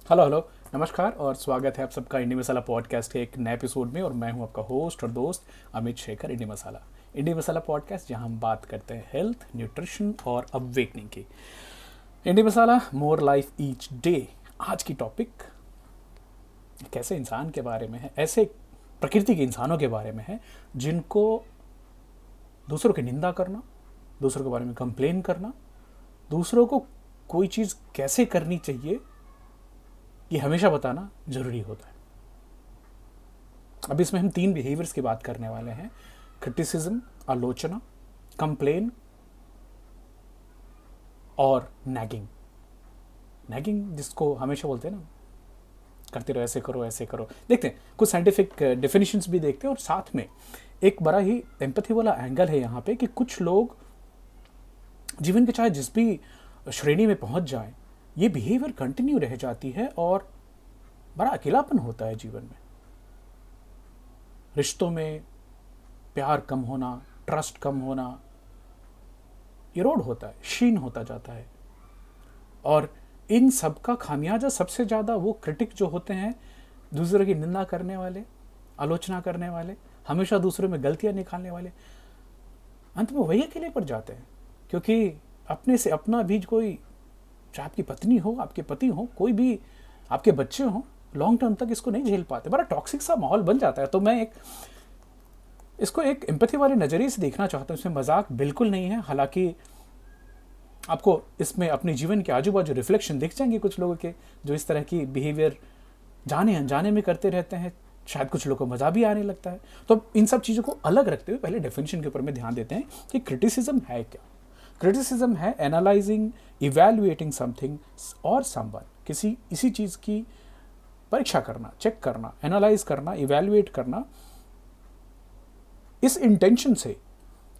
Hello hello, नमस्कार और स्वागत है आप सबका इंडी मसाला पॉडकास्ट के एक नए एपिसोड में। और मैं हूं आपका होस्ट और दोस्त अमित शेखर। इंडी मसाला पॉडकास्ट जहां हम बात करते हैं हेल्थ, न्यूट्रिशन और अवेकनिंग की। इंडी मसाला मोर लाइफ ईच डे। आज की टॉपिक एक ऐसे इंसान के बारे में है, ऐसे प्रकृति के इंसानों के बारे में है जिनको दूसरों की निंदा करना, दूसरों के बारे में कंप्लेन करना, दूसरों को कोई चीज़ कैसे करनी चाहिए ये हमेशा बताना जरूरी होता है। अब इसमें हम 3 बिहेवियर्स की बात करने वाले हैं: क्रिटिसिज्म, आलोचना, कंप्लेन और नैगिंग। नैगिंग जिसको हमेशा बोलते हैं ना, करते रहो, ऐसे करो ऐसे करो। देखते हैं कुछ साइंटिफिक डेफिनेशंस भी देखते हैं, और साथ में एक बड़ा ही एम्पैथी वाला एंगल है यहाँ पे कि कुछ लोग जीवन के चाहे जिस भी श्रेणी में पहुंच जाएं, ये बिहेवियर कंटिन्यू रह जाती है और बड़ा अकेलापन होता है जीवन में। रिश्तों में प्यार कम होना, ट्रस्ट कम होना, इरोड होता है, क्षीण होता जाता है। और इन सब का खामियाजा सबसे ज़्यादा वो क्रिटिक जो होते हैं, दूसरों की निंदा करने वाले, आलोचना करने वाले, हमेशा दूसरों में गलतियां निकालने वाले, अंत में वही अकेले पड़ जाते हैं। क्योंकि अपने से अपना भी कोई, चाहे आपकी पत्नी हो, आपके पति हो, कोई भी आपके बच्चे हो, लॉन्ग टर्म तक इसको नहीं झेल पाते। बड़ा टॉक्सिक सा माहौल बन जाता है। तो मैं इसको एक एम्पैथी वाले नज़रिए से देखना चाहता हूँ। इसमें मजाक बिल्कुल नहीं है। हालांकि आपको इसमें अपने जीवन के आजू बाजू रिफ्लेक्शन दिख जाएंगे कुछ लोगों के, जो इस तरह की बिहेवियर जाने अनजाने में करते रहते हैं। शायद कुछ लोगों को मजा भी आने लगता है। तो इन सब चीज़ों को अलग रखते हुए पहले डेफिनेशन के ऊपर में ध्यान देते हैं कि क्रिटिसिज्म है क्या। क्रिटिसिज्म है एनालाइजिंग, इवैल्यूएटिंग समथिंग और समवन। इसी चीज़ की परीक्षा करना, चेक करना, एनालाइज करना, इवैल्यूएट करना, इस इंटेंशन से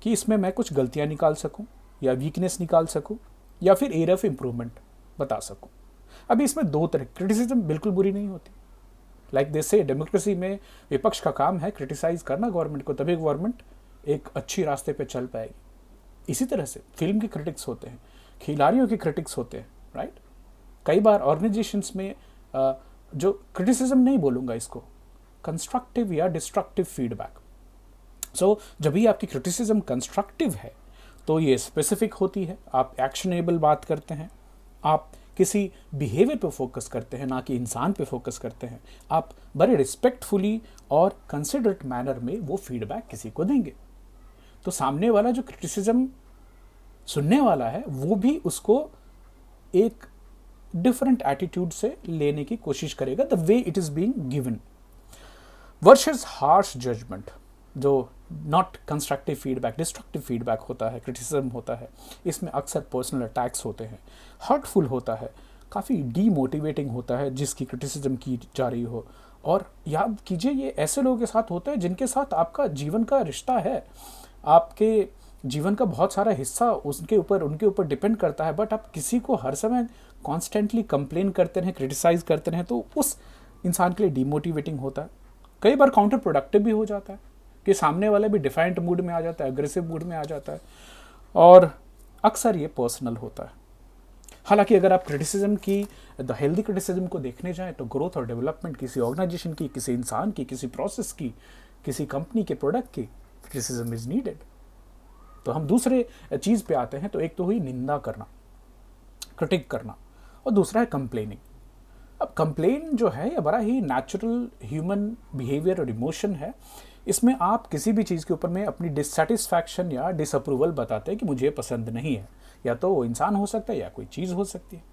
कि इसमें मैं कुछ गलतियां निकाल सकूं या वीकनेस निकाल सकूं या फिर एरिया ऑफ इंप्रूवमेंट बता सकूं। अभी इसमें 2 तरह, क्रिटिसिज्म बिल्कुल बुरी नहीं होती। लाइक दे से डेमोक्रेसी में विपक्ष का काम है क्रिटिसाइज करना गवर्नमेंट को, तभी गवर्नमेंट एक अच्छी रास्ते पे चल पाएगी। इसी तरह से फिल्म के क्रिटिक्स होते हैं, खिलाड़ियों के क्रिटिक्स होते हैं, राइट। कई बार ऑर्गेनाइजेशंस में जो क्रिटिसिज्म नहीं बोलूँगा इसको, कंस्ट्रक्टिव या डिस्ट्रक्टिव फीडबैक। सो जब भी आपकी क्रिटिसिज्म कंस्ट्रक्टिव है तो ये स्पेसिफिक होती है, आप एक्शनेबल बात करते हैं, आप किसी बिहेवियर पे फोकस करते हैं, ना कि इंसान पे फोकस करते हैं। आप बड़े रिस्पेक्टफुली और कंसिडरेट मैनर में वो फीडबैक किसी को देंगे, तो सामने वाला जो क्रिटिसिज्म सुनने वाला है वो भी उसको एक डिफरेंट एटीट्यूड से लेने की कोशिश करेगा, the way it is being given versus harsh judgement, जो not constructive feedback, destructive feedback होता है, क्रिटिसिज्म होता है। इसमें अक्सर पर्सनल अटैक्स होते हैं, हर्टफुल होता है, काफ़ी डीमोटिवेटिंग होता है जिसकी क्रिटिसिज्म की जा रही हो। और याद कीजिए, ये ऐसे लोगों के साथ होता है जिनके साथ आपका जीवन का रिश्ता है, आपके जीवन का बहुत सारा हिस्सा उनके ऊपर डिपेंड करता है। बट आप किसी को हर समय कॉन्स्टेंटली कंप्लेन करते रहें, क्रिटिसाइज करते रहें, तो उस इंसान के लिए डीमोटिवेटिंग होता है। कई बार काउंटर प्रोडक्टिव भी हो जाता है कि सामने वाला भी डिफाइंट मूड में आ जाता है, अग्रेसिव मूड में आ जाता है, और अक्सर ये पर्सनल होता है। हालांकि अगर आप क्रिटिसिज्म की, द हेल्दी क्रिटिसिज्म को देखने जाएं, तो ग्रोथ और डेवलपमेंट किसी ऑर्गेनाइजेशन की, किसी इंसान की, किसी प्रोसेस की, किसी कंपनी के प्रोडक्ट की, क्रिटिसिज्म इज नीडेड। तो हम दूसरे चीज़ पे आते हैं। तो एक तो हुई निंदा करना, क्रिटिक करना, और दूसरा है कंप्लेनिंग। अब कंप्लेन जो है ये बड़ा ही नेचुरल ह्यूमन बिहेवियर और इमोशन है। इसमें आप किसी भी चीज़ के ऊपर में अपनी डिससेटिस्फैक्शन या डिसअप्रूवल बताते हैं कि मुझे पसंद नहीं है, या तो वो इंसान हो सकता है या कोई चीज़ हो सकती है।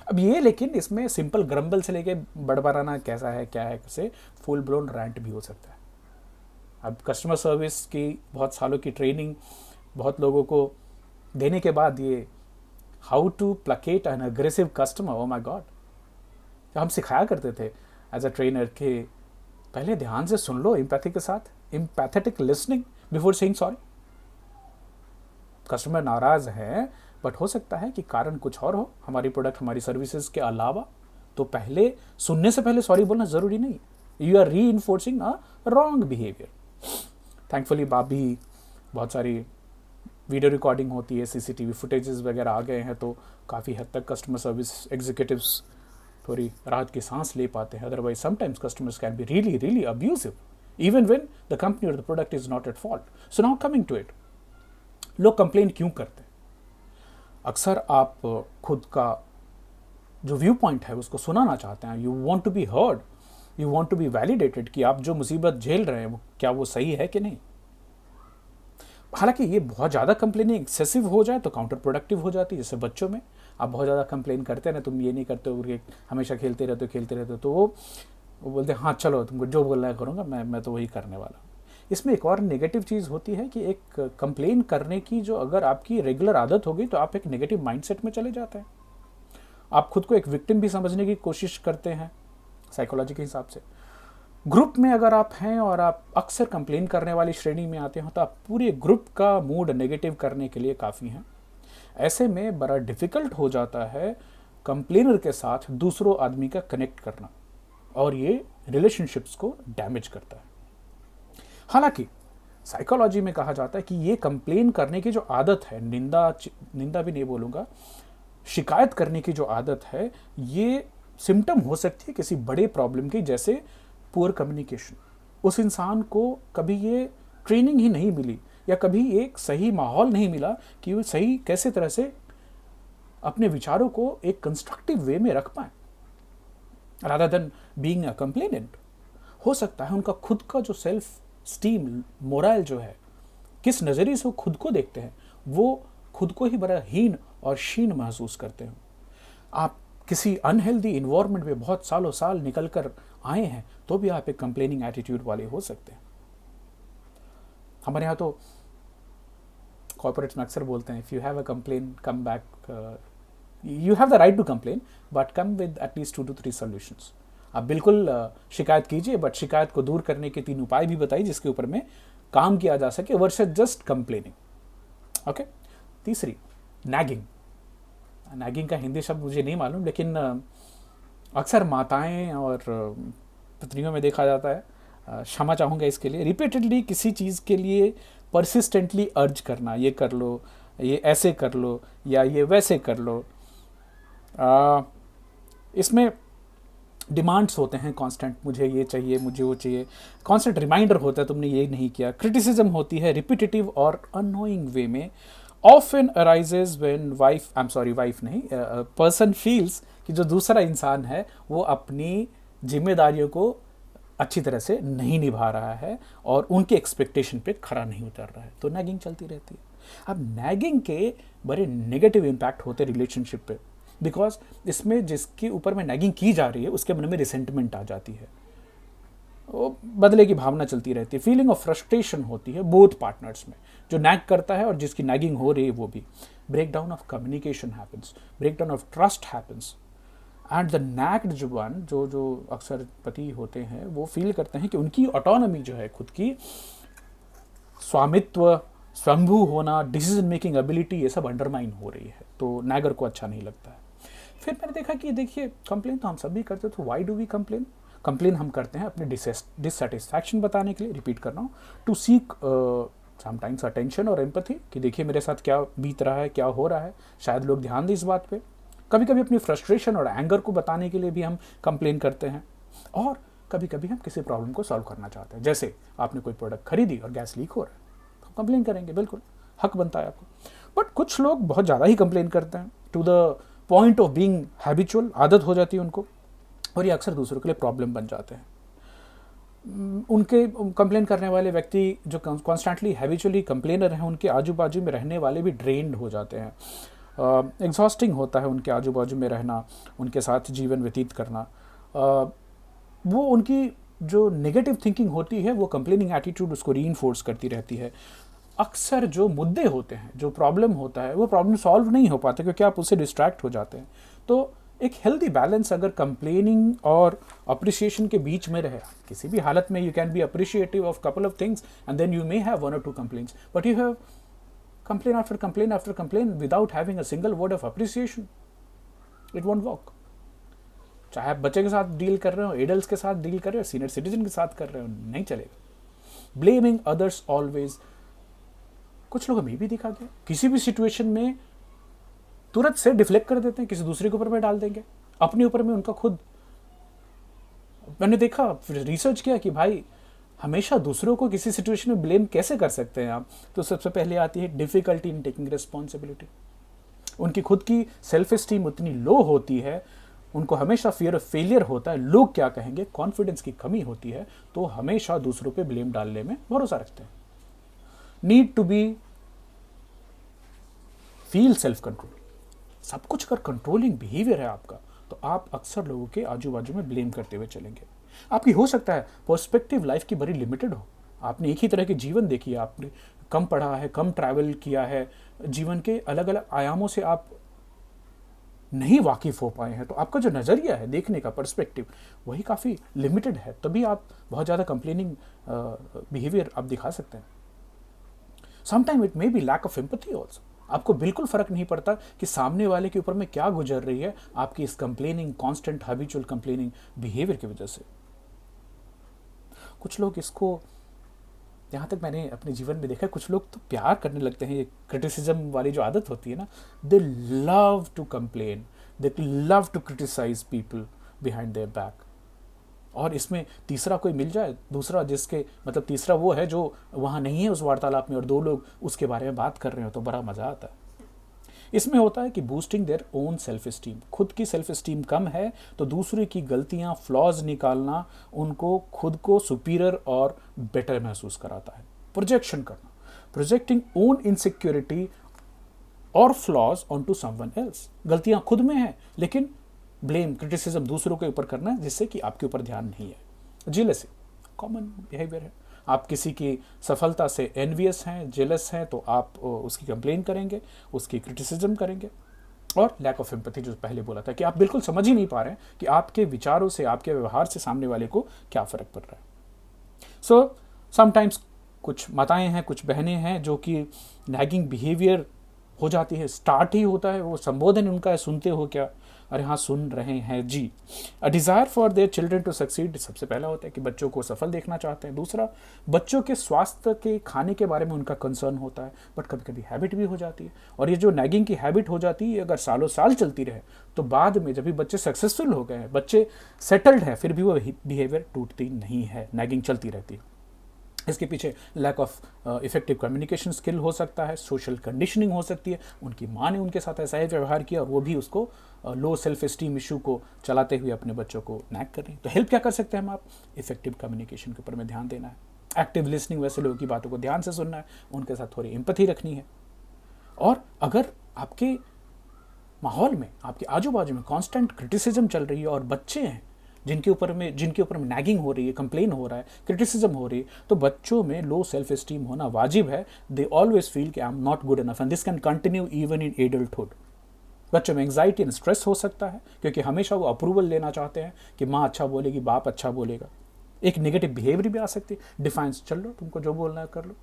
अब ये, लेकिन इसमें सिंपल ग्रम्बल से लेके बड़बड़ाना कैसा है, क्या है, कैसे फुल ब्लोन रैंट भी हो सकता है। अब कस्टमर सर्विस की बहुत सालों की ट्रेनिंग बहुत लोगों को देने के बाद, ये how to placate an aggressive customer, oh my god, हम सिखाया करते थे एज अ ट्रेनर कि पहले ध्यान से सुन लो, एम्पैथी के साथ, empathetic listening before saying sorry. Customer नाराज है, बट हो सकता है कि कारण कुछ और हो, हमारी प्रोडक्ट, हमारी सर्विसेज के अलावा। तो पहले सुनने से पहले सॉरी बोलना जरूरी नहीं, यू आर री enforcing a wrong behaviour. Thankfully भी बहुत सारी वीडियो रिकॉर्डिंग होती है, सीसीटीवी फुटेजेस वगैरह आ गए हैं, तो काफ़ी हद तक कस्टमर सर्विस एग्जीक्यूटिव्स थोड़ी राहत की सांस ले पाते हैं. Otherwise sometimes customers can be really really abusive even when the company और the product is not at fault. So now coming to it, लोग कंप्लेन क्यों करते हैं? अक्सर आप खुद का जो व्यू पॉइंट है उसको सुनाना चाहते हैं. You want to be heard, you want to be validated कि आप जो मुसीबत झेल रहे हैं क्या वो सही है कि नहीं. हालांकि ये बहुत ज़्यादा कंप्लेनिंग एक्सेसिव हो जाए तो काउंटर प्रोडक्टिव हो जाती है. जैसे बच्चों में आप बहुत ज़्यादा कंप्लेन करते हैं ना, तुम ये नहीं करते हो, हमेशा खेलते रहते हो, तो वो बोलते हैं हाँ चलो तुमको जो बोलना है करूँगा, मैं तो वही करने वाला हूँ. इसमें एक और नेगेटिव चीज़ होती है कि एक कंप्लेन करने की जो अगर आपकी रेगुलर आदत हो गई तो आप एक नेगेटिव माइंडसेट में चले जाते हैं. आप खुद को एक विक्टिम भी समझने की कोशिश करते हैं साइकोलॉजी के हिसाब से. ग्रुप में अगर आप हैं और आप अक्सर कंप्लेन करने वाली श्रेणी में आते हो तो आप पूरे ग्रुप का मूड नेगेटिव करने के लिए काफ़ी हैं. ऐसे में बड़ा डिफ़िकल्ट हो जाता है कंप्लेनर के साथ दूसरों आदमी का कनेक्ट करना, और ये रिलेशनशिप्स को डैमेज करता है. हालांकि साइकोलॉजी में कहा जाता है कि ये कंप्लेन करने की जो आदत है, निंदा भी नहीं बोलूँगा, शिकायत करने की जो आदत है, ये सिम्टम हो सकती है किसी बड़े प्रॉब्लम की, जैसे पुअर कम्युनिकेशन. उस इंसान को कभी ये ट्रेनिंग ही नहीं मिली या कभी एक सही माहौल नहीं मिला कि वो सही कैसे तरह से अपने विचारों को एक कंस्ट्रक्टिव वे में रख पाए rather than being a complainant. हो सकता है उनका खुद का जो सेल्फ स्टीम, मोरल जो है, किस नज़रिए से वो खुद को देखते हैं, वो खुद को ही बड़ा हीन और शीन महसूस करते हैं. आप किसी अनहेल्दी इन्वायरमेंट में बहुत सालों साल निकल कर आए हैं तो भी आप एक कंप्लेनिंग एटीट्यूड वाले हो सकते हैं. हमारे यहाँ तो कॉर्पोरेट्स में अक्सर बोलते हैं, if you have a complain come back, you have the right to complain but come with at least 2 to 3 solutions. आप बिल्कुल शिकायत कीजिए, बट शिकायत को दूर करने के 3 उपाय भी बताइए जिसके ऊपर में काम किया जा सके वर्सेस जस्ट कंप्लेनिंग. ओके. तीसरी, नैगिंग. नैगिंग का हिंदी शब्द मुझे नहीं मालूम, लेकिन अक्सर माताएं और पत्नियों में देखा जाता है, क्षमा चाहूँगा इसके लिए, रिपीटेडली किसी चीज़ के लिए परसिस्टेंटली अर्ज करना, ये कर लो, ये ऐसे कर लो, या ये वैसे कर लो. इसमें डिमांड्स होते हैं कांस्टेंट, मुझे ये चाहिए, मुझे वो चाहिए. कांस्टेंट रिमाइंडर होता है तुमने ये नहीं किया. क्रिटिसिज्म होती है रिपीटेटिव और अनोइंग वे में. ऑफन अराइजेज व्हेन वाइफ नहीं, पर्सन फील्स कि जो दूसरा इंसान है वो अपनी जिम्मेदारियों को अच्छी तरह से नहीं निभा रहा है और उनके एक्सपेक्टेशन पे खरा नहीं उतर रहा है, तो नैगिंग चलती रहती है. अब नैगिंग के बड़े नेगेटिव इम्पैक्ट होते हैं रिलेशनशिप पे, बिकॉज इसमें जिसके ऊपर में नैगिंग की जा रही है उसके मन में रिसेंटमेंट आ जाती है, वो बदले की भावना चलती रहती है. फीलिंग ऑफ फ्रस्ट्रेशन होती है बोथ पार्टनर्स में, जो नैग करता है और जिसकी नैगिंग हो रही है वो भी. Breakdown of communication happens, breakdown of trust happens, and the nagged one, जो अक्सर पति होते हैं वो फील करते हैं कि उनकी ऑटोनॉमी जो है, खुद की स्वामित्व, स्वयंभू होना, डिसीजन मेकिंग एबिलिटी, ये सब अंडरमाइन हो रही है, तो नैगर को अच्छा नहीं लगता है. फिर मैंने देखा कि देखिए कंप्लेन तो हम सभी करते, तो why do we complain. Complain हम करते हैं अपने डिससेटिस्फैक्शन बताने के लिए, रिपीट कर रहा हूँ, टू सीक समटाइम्स अटेंशन और एम्पैथी, कि देखिए मेरे साथ क्या बीत रहा है, क्या हो रहा है, शायद लोग ध्यान दें इस बात पे. कभी कभी अपनी फ्रस्ट्रेशन और एंगर को बताने के लिए भी हम कंप्लेन करते हैं, और कभी कभी हम किसी प्रॉब्लम को सॉल्व करना चाहते हैं. जैसे आपने कोई प्रोडक्ट खरीदी और गैस लीक हो रहा है, तो कंप्लेन करेंगे, बिल्कुल हक बनता है आपको. बट कुछ लोग बहुत ज़्यादा ही कंप्लेन करते हैं to the point of being habitual, आदत हो जाती है उनको, और ये अक्सर दूसरों के लिए प्रॉब्लम बन जाते हैं. उनके कंप्लेन करने वाले व्यक्ति जो कॉन्स्टेंटली हैबिचुअली कंप्लेनर हैं, उनके आजू बाजू में रहने वाले भी ड्रेन्ड हो जाते हैं. एग्जॉस्टिंग होता है उनके आजू बाजू में रहना, उनके साथ जीवन व्यतीत करना. वो उनकी जो नेगेटिव थिंकिंग होती है वो कंप्लेनिंग एटीट्यूड उसको रीइंफोर्स करती रहती है. अक्सर जो मुद्दे होते हैं, जो प्रॉब्लम होता है, वो प्रॉब्लम सॉल्व नहीं हो पाते क्योंकि आप उससे डिस्ट्रैक्ट हो जाते हैं. तो एक हेल्दी बैलेंस अगर कंप्लेनिंग और अप्रिसिएशन के बीच में रहे, किसी भी हालत में you can be appreciative of couple of things and then you may have 1 or 2 complaints, but you have complain after complain after complain without having a single word of appreciation, it won't work. चाहे आप बच्चे के साथ deal कर रहे हो, adults के साथ डील कर रहे हो, सीनियर सिटीजन के साथ कर रहे हो, नहीं चलेगा. ब्लेमिंग अदर्स ऑलवेज, कुछ लोग हमें भी दिखा गया, किसी भी सिचुएशन में तुरंत से डिफ्लेक्ट कर देते हैं, किसी दूसरे के ऊपर में डाल देंगे. अपने ऊपर में उनका खुद, मैंने देखा, रिसर्च किया कि भाई हमेशा दूसरों को किसी सिचुएशन में ब्लेम कैसे कर सकते हैं आप। तो सबसे पहले आती है डिफिकल्टी इन टेकिंग रिस्पॉन्सिबिलिटी। उनकी खुद की सेल्फ एस्टीम उतनी लो होती है, उनको हमेशा फियर ऑफ फेलियर होता है, लोग क्या कहेंगे, कॉन्फिडेंस की कमी होती है, तो हमेशा दूसरों पे ब्लेम डालने में भरोसा रखते हैं। Need to be feel self control. सब कुछ अगर कंट्रोलिंग बिहेवियर है आपका, तो आप अक्सर लोगों के आजू बाजू में ब्लेम करते हुए चलेंगे। आपकी हो सकता है पर्सपेक्टिव लाइफ की बड़ी लिमिटेड हो, आपने एक ही तरह के जीवन देखी है, आपने कम पढ़ा है, कम ट्रैवल किया है, जीवन के अलग अलग आयामों से आप नहीं वाकिफ हो पाए हैं, तो आपका जो नज़रिया है देखने का, पर्सपेक्टिव, वही काफ़ी लिमिटेड है। तभी आप बहुत ज़्यादा कंप्लेनिंग बिहेवियर आप दिखा सकते हैं। Sometime it may be lack of empathy also. आपको बिल्कुल फर्क नहीं पड़ता कि सामने वाले के ऊपर में क्या गुजर रही है आपकी इस complaining, constant habitual complaining behaviour की वजह से। कुछ लोग इसको, यहाँ तक मैंने अपने जीवन में देखा है, कुछ लोग तो प्यार करने लगते हैं ये क्रिटिसिज्म वाली जो आदत होती है ना, they love to complain, they love to criticise people behind their back. और इसमें तीसरा कोई मिल जाए, दूसरा जिसके मतलब तीसरा वो है जो वहाँ नहीं है उस वार्तालाप में, और दो लोग उसके बारे में बात कर रहे हो, तो बड़ा मज़ा आता है। इसमें होता है कि boosting their own self esteem. खुद की सेल्फ एस्टीम कम है तो दूसरे की गलतियां, फ्लॉज निकालना उनको खुद को सुपीरियर और बेटर महसूस कराता है। प्रोजेक्शन करना, प्रोजेक्टिंग ओन इनसिक्योरिटी और flaws on to someone else. गलतियां खुद में है लेकिन ब्लेम, क्रिटिसिज्म दूसरों के ऊपर करना है जिससे कि आपके ऊपर ध्यान नहीं है। जेलसी कॉमन बिहेवियर है। आप किसी की सफलता से एनवियस हैं, जेलस हैं, तो आप उसकी कंप्लेन करेंगे, उसकी क्रिटिसिज्म करेंगे। और लैक ऑफ एम्पैथी, जो पहले बोला था कि आप बिल्कुल समझ ही नहीं पा रहे हैं कि आपके विचारों से, आपके व्यवहार से सामने वाले को क्या फ़र्क पड़ रहा है। सो समटाइम्स कुछ माताएं हैं, कुछ बहनें हैं जो कि नैगिंग बिहेवियर हो जाती है, स्टार्ट ही होता है, वो संबोधन उनका है, सुनते हो क्या, अरे हाँ सुन रहे हैं जी। A desire for their children to succeed, सबसे पहला होता है कि बच्चों को सफल देखना चाहते हैं। दूसरा, बच्चों के स्वास्थ्य के खाने के बारे में उनका कंसर्न होता है, बट कभी कभी हैबिट भी हो जाती है। और ये जो नैगिंग की हैबिट हो जाती है, अगर सालों साल चलती रहे तो बाद में जब भी बच्चे सक्सेसफुल हो गए हैं, बच्चे सेटल्ड हैं, फिर भी वो बिहेवियर टूटती नहीं है, नैगिंग चलती रहती है। इसके पीछे lack of effective communication skill हो सकता है, सोशल कंडीशनिंग हो सकती है, उनकी माँ ने उनके साथ ऐसा ही व्यवहार किया और वो भी उसको लो सेल्फ एस्टीम इशू को चलाते हुए अपने बच्चों को नैग कर रही है। तो हेल्प क्या कर सकते हैं हम आप? इफेक्टिव कम्युनिकेशन के ऊपर में ध्यान देना है, एक्टिव लिसनिंग, वैसे लोगों की बातों को ध्यान से सुनना है, उनके साथ थोड़ी एम्पैथी रखनी है। और अगर आपके माहौल में, आपके आजू बाजू में कांस्टेंट क्रिटिसिज्म चल रही है और बच्चे हैं जिनके ऊपर में नैगिंग हो रही है, कंप्लेन हो रहा है, क्रिटिसिज्म हो रही है, तो बच्चों में लो सेल्फ एस्टीम होना वाजिब है। दे ऑलवेज फील कि I am not good enough and this can continue even in adulthood. बच्चों में एंग्जाइटी एंड स्ट्रेस हो सकता है क्योंकि हमेशा वो अप्रूवल लेना चाहते हैं कि माँ अच्छा बोलेगी, बाप अच्छा बोलेगा। एक नेगेटिव बिहेवियर भी आ सकती है, डिफाइंस, चल लो तुमको जो बोलना है कर लो,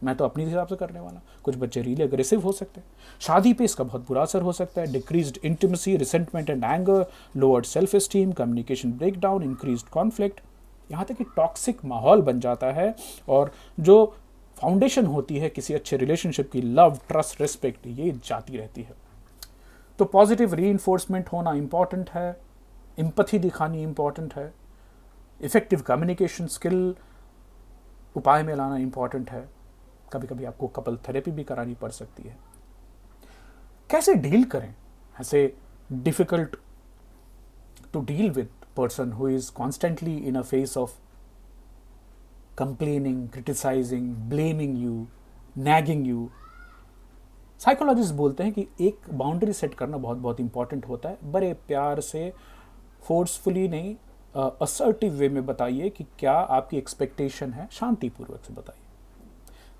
मैं तो अपने हिसाब से करने वाला। कुछ बच्चे रियली अग्रेसिव हो सकते हैं। शादी पे इसका बहुत बुरा असर हो सकता है। Decreased intimacy, resentment and anger, lowered self esteem, communication breakdown, increased conflict, यहाँ तक कि टॉक्सिक माहौल बन जाता है। और जो फाउंडेशन होती है किसी अच्छे रिलेशनशिप की, लव, ट्रस्ट, रिस्पेक्ट, ये जाती रहती है। तो पॉजिटिव रीइंफोर्समेंट होना इंपॉर्टेंट है, एम्पैथी दिखानी इंपॉर्टेंट है, इफेक्टिव कम्युनिकेशन स्किल उपाय में लाना इंपॉर्टेंट है। कभी कभी आपको कपल थेरेपी भी करानी पड़ सकती है। कैसे डील करें ऐसे difficult to deal with person who is constantly in a face of complaining, criticising, blaming you, nagging you. Psychologist बोलते हैं कि एक बाउंड्री सेट करना बहुत बहुत इंपॉर्टेंट होता है। बड़े प्यार से, फोर्सफुली नहीं, असर्टिव वे में बताइए कि क्या आपकी एक्सपेक्टेशन है, शांतिपूर्वक से बताइए।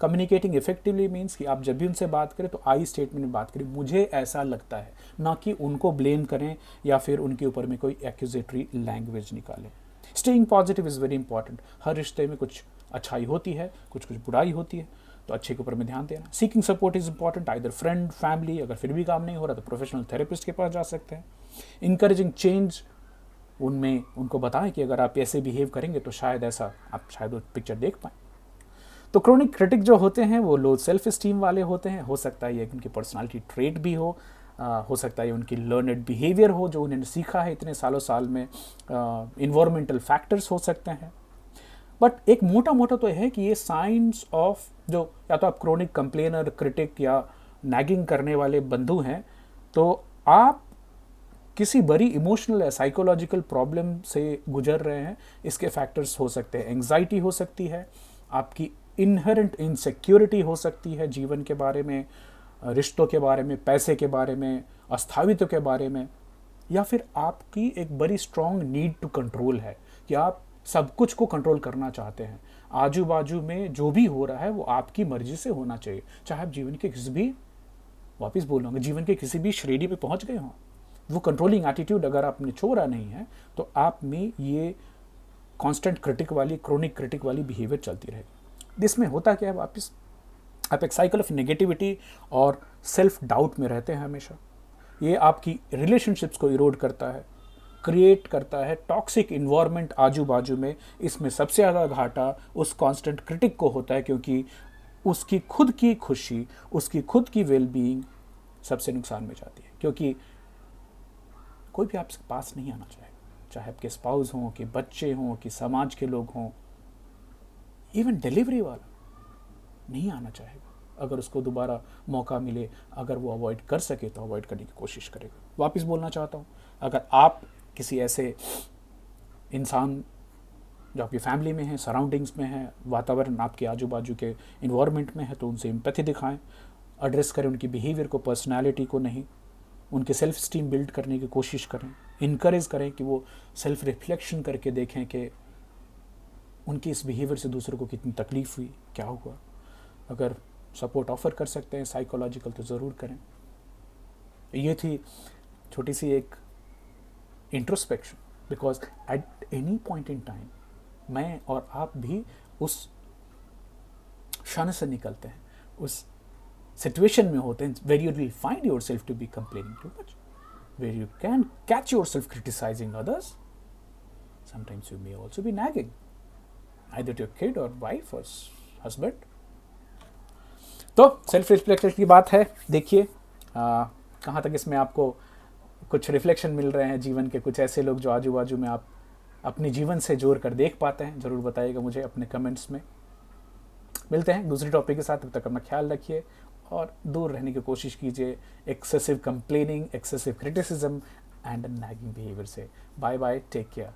कम्युनिकेटिंग इफेक्टिवली मीन्स कि आप जब भी उनसे बात करें तो आई स्टेटमेंट में बात करें, मुझे ऐसा लगता है, ना कि उनको ब्लेम करें या फिर उनके ऊपर में कोई एक्यूजेटरी लैंग्वेज निकालें। Staying positive is very important. हर रिश्ते में कुछ अच्छाई होती है, कुछ बुराई होती है, तो अच्छे के ऊपर में ध्यान देना। Seeking support is important, either friend, family, अगर फिर भी काम नहीं हो रहा तो प्रोफेशनल थेरेपिस्ट के पास जा सकते हैं। इंकरेजिंग चेंज, उनमें उनको बताएं कि अगर आप ऐसे बिहेव करेंगे तो शायद ऐसा, आप शायद वो पिक्चर देख पाएँ। तो क्रोनिक क्रिटिक जो होते हैं वो लो सेल्फ एस्टीम वाले होते हैं। हो सकता है ये उनकी पर्सनालिटी ट्रेट भी हो, हो सकता है उनकी लर्नड बिहेवियर हो जो उन्होंने सीखा है इतने साल में, इन्वायरमेंटल फैक्टर्स हो सकते हैं। बट एक मोटा मोटा तो है कि ये साइंस ऑफ जो या तो आप क्रोनिक कंप्लेनर, क्रिटिक या नैगिंग करने वाले बंधु हैं, तो आप किसी बड़ी इमोशनल या साइकोलॉजिकल प्रॉब्लम से गुजर रहे हैं। इसके फैक्टर्स हो सकते हैं, एंग्जाइटी हो सकती है, आपकी इनहेरेंट इनसिक्योरिटी हो सकती है जीवन के बारे में, रिश्तों के बारे में, पैसे के बारे में, अस्थायित्व के बारे में, या फिर आपकी एक बड़ी स्ट्रॉन्ग नीड टू कंट्रोल है कि आप सब कुछ को कंट्रोल करना चाहते हैं। आजू बाजू में जो भी हो रहा है वो आपकी मर्जी से होना चाहिए, चाहे आप जीवन के किसी भी, वापस बोलूँगा, जीवन के किसी भी श्रेणी में पहुंच गए हों। वो कंट्रोलिंग एटीट्यूड अगर आप में छोड़ा नहीं है तो आप में ये कांस्टेंट क्रिटिक वाली, क्रोनिक क्रिटिक वाली बिहेवियर चलती रहेगी। इसमें होता क्या है, वापस आप एक साइकिल ऑफ नेगेटिविटी और सेल्फ डाउट में रहते हैं हमेशा। ये आपकी रिलेशनशिप्स को इरोड करता है, क्रिएट करता है टॉक्सिक इन्वायरमेंट आजू बाजू में। इसमें सबसे ज़्यादा घाटा उस कांस्टेंट क्रिटिक को होता है, क्योंकि उसकी खुद की खुशी, उसकी खुद की वेलबीइंग सबसे नुकसान में जाती है। क्योंकि कोई भी आपके पास नहीं आना चाहेगा, चाहे आपके स्पाउस हों, कि बच्चे हों, कि समाज के लोग हों, इवन डिलीवरी वाला नहीं आना चाहेगा। अगर उसको दोबारा मौका मिले, अगर वो अवॉइड कर सके तो अवॉइड करने की कोशिश करेगा। वापस बोलना चाहता हूँ, अगर आप किसी ऐसे इंसान जो आपकी फैमिली में है, सराउंडिंग्स में है, वातावरण आपके आजू बाजू के इन्वायरमेंट में है, तो उनसे एम्पैथी दिखाएं, एड्रेस करें उनकी बिहेवियर को, पर्सनैलिटी को नहीं, उनके सेल्फ स्टीम बिल्ड करने की कोशिश करें, इनकरेज करें कि वो सेल्फ रिफ्लेक्शन करके देखें कि उनकी इस बिहेवियर से दूसरों को कितनी तकलीफ हुई, क्या हुआ। अगर सपोर्ट ऑफर कर सकते हैं साइकोलॉजिकल तो ज़रूर करें। ये थी छोटी सी एक introspection, because at any point in time मैं और आप भी उस क्षण से निकलते हैं, उस सिचुएशन में होते हैं where you will find yourself to be complaining too much, where you can catch yourself criticising others, sometimes you may also be nagging either to your kid or wife or husband। तो self reflection की बात है। देखिए कहाँ तक इसमें आपको कुछ रिफ्लेक्शन मिल रहे हैं जीवन के, कुछ ऐसे लोग जो आजू बाजू में आप अपने जीवन से जोड़ कर देख पाते हैं, ज़रूर बताइएगा मुझे अपने कमेंट्स में। मिलते हैं दूसरे टॉपिक के साथ, तब तक अपना ख्याल रखिए और दूर रहने की कोशिश कीजिए excessive complaining, excessive criticism and nagging behaviour से। Bye bye, take care.